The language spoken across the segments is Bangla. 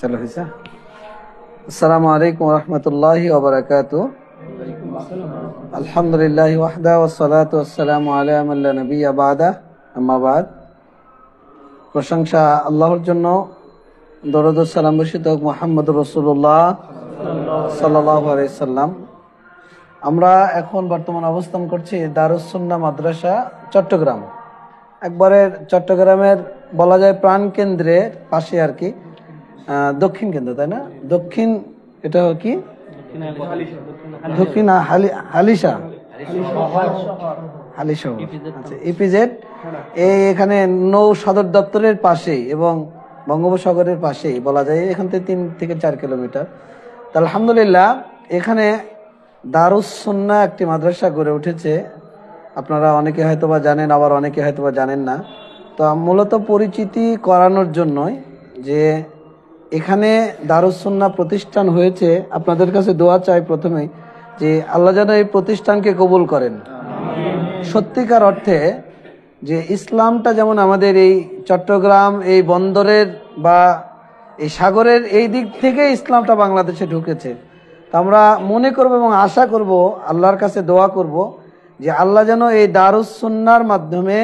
चलो हिस्सा अस्सलामु अलैकुम व रहमतुल्लाहि व बरकातुहू। अल्हम्दुलिल्लाहि वहदा वस्सलातु वस्सलामु अला मान ला नबिय्या बादा अम्मा बाद। प्रशंसा আল্লাহর জন্য, দরুদ ও সালাম বর্ষিত হোক মুহাম্মদুর রাসূলুল্লাহ সাল্লাল্লাহু আলাইহি সাল্লাম। আমরা এখন বর্তমান অবস্থান করছি দারুস সুন্নাহ মাদ্রাসা চট্টগ্রাম। একবারে চট্টগ্রামের বলা যায় প্রাণ কেন্দ্রের পাশে আর কি, দক্ষিণ কেন্দ্র, তাই না? দক্ষিণ, এটা কি দক্ষিণ হালিশা, হালিশহর, আচ্ছা ইপিজেড। এখানে নৌ সদর দপ্তরের পাশেই এবং বঙ্গোপসাগরের পাশেই বলা যায়, এখান থেকে 3 থেকে 4 কিলোমিটার। তো আলহামদুলিল্লাহ এখানে দারুস সুন্নাহ একটি মাদ্রাসা গড়ে উঠেছে। আপনারা অনেকে হয়তোবা জানেন, আবার অনেকে হয়তোবা জানেন না। তো মূলত পরিচিতি করানোর জন্যই যে এখানে দারুস সুন্নাহ প্রতিষ্ঠান হয়েছে, আপনাদের কাছে দোয়া চাই প্রথমেই যে আল্লাহ যেন এই প্রতিষ্ঠানকে কবুল করেন। সত্যিকার অর্থে যে ইসলামটা যেমন আমাদের এই চট্টগ্রাম এই বন্দরের বা এই সাগরের এই দিক থেকে ইসলামটা বাংলাদেশে ঢুকেছে। তা আমরা মনে করব এবং আশা করব, আল্লাহর কাছে দোয়া করব যে আল্লাহ যেন এই দারুস সুন্নাহর মাধ্যমে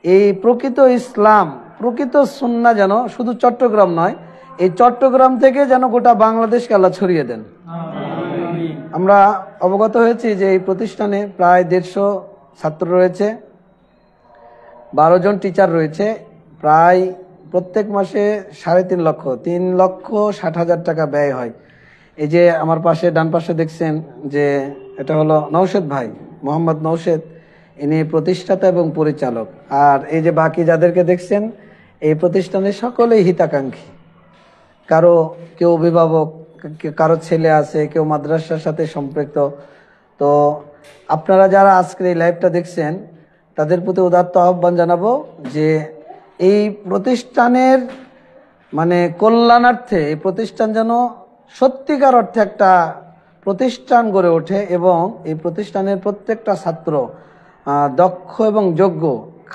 এই প্রকৃত ইসলাম, প্রকৃত সুন্নাহ যেন শুধু চট্টগ্রাম নয়, এই চট্টগ্রাম থেকে যেন গোটা বাংলাদেশকে আল্লাহ ছড়িয়ে দেন। আমরা অবগত হয়েছি যে এই প্রতিষ্ঠানে প্রায় 150 ছাত্র রয়েছে, 12 জন টিচার রয়েছে, প্রায় প্রত্যেক মাসে 3.5 লক্ষ, 3,60,000 টাকা ব্যয় হয়। এই যে আমার পাশে ডান পাশে দেখছেন যে এটা হলো নওশেদ ভাই, মোহাম্মদ নওশেদ, ইনি প্রতিষ্ঠাতা এবং পরিচালক। আর এই যে বাকি যাদেরকে দেখছেন এই প্রতিষ্ঠানের সকলেই হিতাকাঙ্ক্ষী। কেউ অভিভাবক, কারো ছেলে আছে, কেউ মাদ্রাসার সাথে সম্পৃক্ত। তো আপনারা যারা আজকের এই লাইভটা দেখছেন তাদের প্রতি উদাত্ত আহ্বান জানাবো যে এই প্রতিষ্ঠানের মানে কল্যাণার্থে এই প্রতিষ্ঠান যেন সত্যিকার অর্থে একটা প্রতিষ্ঠান গড়ে ওঠে এবং এই প্রতিষ্ঠানের প্রত্যেকটা ছাত্র দক্ষ এবং যোগ্য,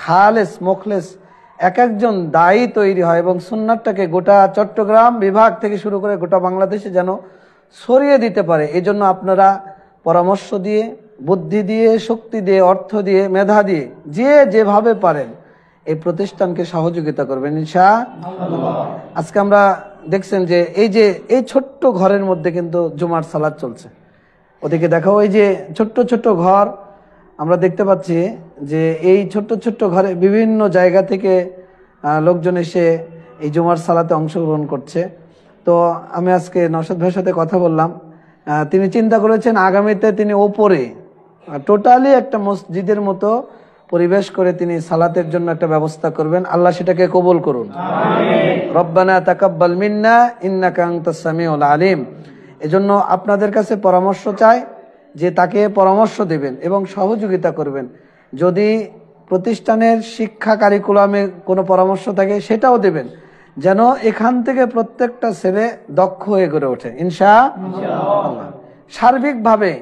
খালেস মোখলেস এক একজন দায়ী তৈরি হয় এবং সুন্নাতটাকে গোটা চট্টগ্রাম বিভাগ থেকে শুরু করে গোটা বাংলাদেশে যেন ছড়িয়ে দিতে পারে। এই জন্য আপনারা পরামর্শ দিয়ে, বুদ্ধি দিয়ে, শক্তি দিয়ে, অর্থ দিয়ে, মেধা দিয়ে, যে যেভাবে পারেন এই প্রতিষ্ঠানকে সহযোগিতা করবেন ইনশাআল্লাহ। আজকে আমরা দেখছেন যে এই ছোট্ট ঘরের মধ্যে কিন্তু জুমার সালাত চলছে। ওদিকে দেখাও, এই যে ছোট্ট ছোট্ট ঘর আমরা দেখতে পাচ্ছি যে এই ছোট্ট ছোট্ট ঘরে বিভিন্ন জায়গা থেকে লোকজন এসে এই জুমার সালাতে অংশগ্রহণ করছে। তো আমি আজকে নওশাদ ভাইয়ের সাথে কথা বললাম, তিনি চিন্তা করেছেন আগামীতে তিনি ওপরে টোটালি একটা মসজিদের মতো পরিবেশ করে তিনি সালাতের জন্য একটা ব্যবস্থা করবেন। আল্লাহ সেটাকে কবুল করুন। রব্বানা তাকাব্বাল মিন্না ইন্নাকা আনতাস সামিউল আলিম। এজন্য আপনাদের কাছে পরামর্শ চাই যে তাকে পরামর্শ দেবেন এবং সহযোগিতা করবেন। যদি প্রতিষ্ঠানের শিক্ষা কারিকুলামে কোনো পরামর্শ থাকে সেটাও দেবেন, যেন এখান থেকে প্রত্যেকটা ছেলে দক্ষ হয়ে গড়ে ওঠে ইনশাআল্লাহ। সার্বিকভাবে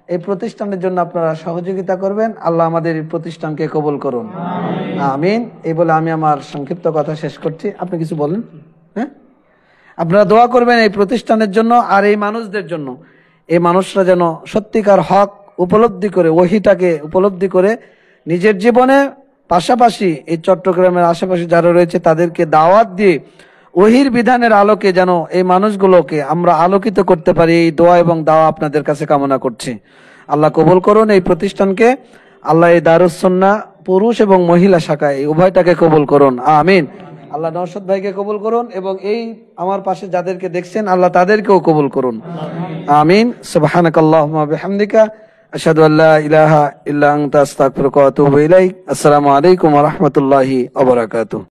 এই প্রতিষ্ঠানের জন্য আপনারা সহযোগিতা করবেন। আল্লাহ আমাদের এই প্রতিষ্ঠানকে কবুল করুন, আমিন। এই বলে আমি আমার সংক্ষিপ্ত কথা শেষ করছি। আপনি কিছু বলেন? হ্যাঁ, আপনারা দোয়া করবেন এই প্রতিষ্ঠানের জন্য আর এই মানুষদের জন্য। এই মানুষরা যেন সত্যিকার হক উপলব্ধি করে, ওহীটাকে উপলব্ধি করে নিজের জীবনে, পাশাপাশি এই চট্টগ্রামের আশেপাশে যারা রয়েছে তাদেরকে দাওয়াত দিয়ে ওহীর বিধানের আলোকে যেন এই মানুষগুলোকে আমরা আলোকিত করতে পারি। এই দোয়া এবং দাওয়া আপনাদের কাছে কামনা করছি। আল্লাহ কবুল করুন এই প্রতিষ্ঠানকে। আল্লাহ এই দারুস সুন্নাহ পুরুষ এবং মহিলা শাখা এই উভয়টাকে কবুল করুন, আমিন। আল্লাহ নওশাদ ভাইকে কবুল করুন এবং এই আমার পাশে যাদেরকে দেখছেন আল্লাহ তাদেরকেও কবুল করুন, আমিন। সুবহানাকাল্লাহুম্মা ওয়া বিহামদিকা আশহাদু আল্লা ইলাহা ইল্লা আনতা আস্তাগফিরুকা ওয়া আতুবু ইলাইক। আসসালামু আলাইকুম ওয়া রাহমাতুল্লাহি ওয়া বারাকাতুহু।